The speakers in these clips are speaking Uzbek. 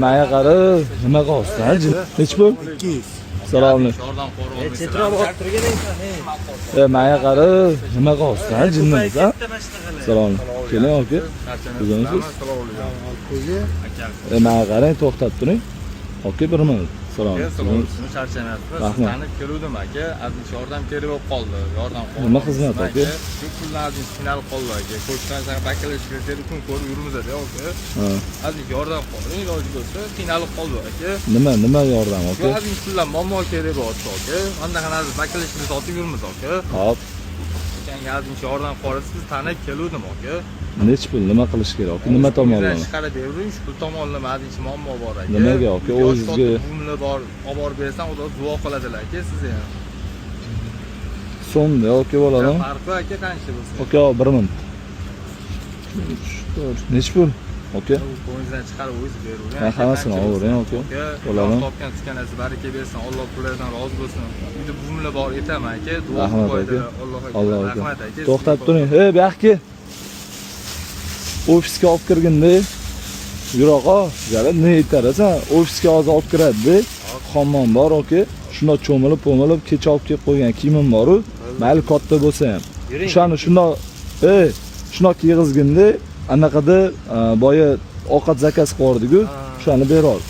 Manga qara, nima qolsa, nech pul? 200. Salomlar. Manga qara, nima qolsa, jinnimiz, ha? Salomlar. Keling, aka. O'zingizsiz. Manga qarang, to'xtab turing. Aka, bir minut. Salom. Sizni charchamayapsiz. Sizlarni keluvdim aka, aziz yordam kerak bo'lib qoldi. Yordam qoldi. Nima xizmat aka? Shu kunlarning finali qoldi aka. Ko'chdan sana bakalash kerak, kun ko'rib yurmizda aka. Aziz yordam qoling, iloji bo'lsa, finali qoldi aka. Nima yordam aka? Bu aziz pullar muammo kerak bo'lyapti aka. Mana qanaqa aziz bakalashni sotib yurmiz aka. Hop. O'shanga aziz yordam qolasiz, tanib keluvdim aka. Nech pul, nima qilish kerak? Nima tomonlama? Chiqarib bering, shu pul tomonlama aziz muammo bor aka. Nimaga aka? O'zingizga pulni bor, olib borib bersan, xudo duo qiladilar aka sizga ham. So'mda aka bo'ladimi? Farqi aka qancha bo'lsa. Aka, 1 minut. 3, 4. Nech pul? Aka. Qo'yingizdan chiqarib o'zingiz beravering. Hammasini olavering aka. Bo'ladimi? Topgan tutganasiz baraka bersin, Alloh pullardan rozi bo'lsin. Uyda buvimlar bor aytaman aka, duo Rahmat qo'ydi. aka. Alloh aka. rahmat aka. To'xtab turing. Hey, bu yoqqa. Ofisga olib kirganda yuroqo, jala ne aytarasan? Ofisga hozir olib kiradi-da. Xonmon bor aka. Shunda cho'milib, kecha olib kelib qo'ygan kiyimim bor-ku. Mayli katta bo'lsa ham. O'shani shundoq, shundoq yig'izganda anaqada boya ovqat zakaz qo'yardik-ku. O'shani berol.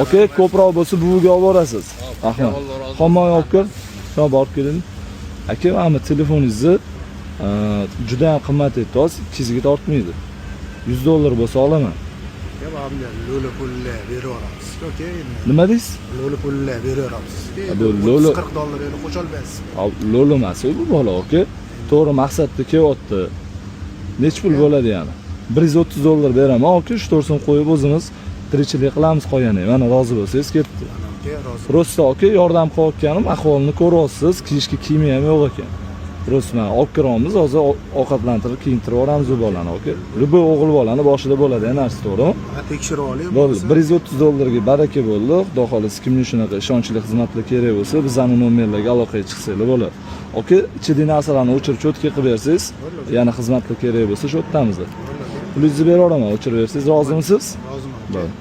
Aka, ko'proq bo'lsa buviga olib borasiz. Rahmat. Xonmon olib kir. Shuna borib keling. Aka, mana telefoningizni juda ham qimmat aytdi, 200 ga tortmaydi. $100 bo'lsa olaman. Lo'li pullar beraveramiz. Okey. Nima deysiz? Lo'li pullar beraveramiz. Lo'li $40 endi qo'sha olmaysiz. Lo'li emas bu bola, aka. To'g'ri maqsadda kelyapti. Nech pul bo'ladi yani? $130 beraman, aka. Shu to'rsini qo'yib o'zimiz tirikchilik qilamiz qolgani. Mana rozi bo'lsangiz ketdi. Aka, rozi. Prosta aka, yordam qilayotganim, ahvolini ko'ryapsiz. Kiyishga kiyimi ham yo'q ekan. Prosta olib kiramiz, hozir ovqatlantirib, kiyintirib yuboramiz bu bolani, aka. Любой o'g'il bolani boshida bo'ladi, narsa to'g'rimi? Tekshirib oling. Bo'ldi, $130 ga baraka bo'ldi. Xudo xolisi kimga shunaqa ishonchli xizmatlar kerak bo'lsa, bizning nomerlarga aloqaga chiqsanglar bo'ladi. Aka, ichidagi narsalarni o'chirib cho'tka qilib bersangiz, yana xizmatlar kerak bo'lsa, shu o'tamiz. Pulingizni beraveraman, o'chirib bersangiz, rozimisiz? Roziman. Bo'ldi.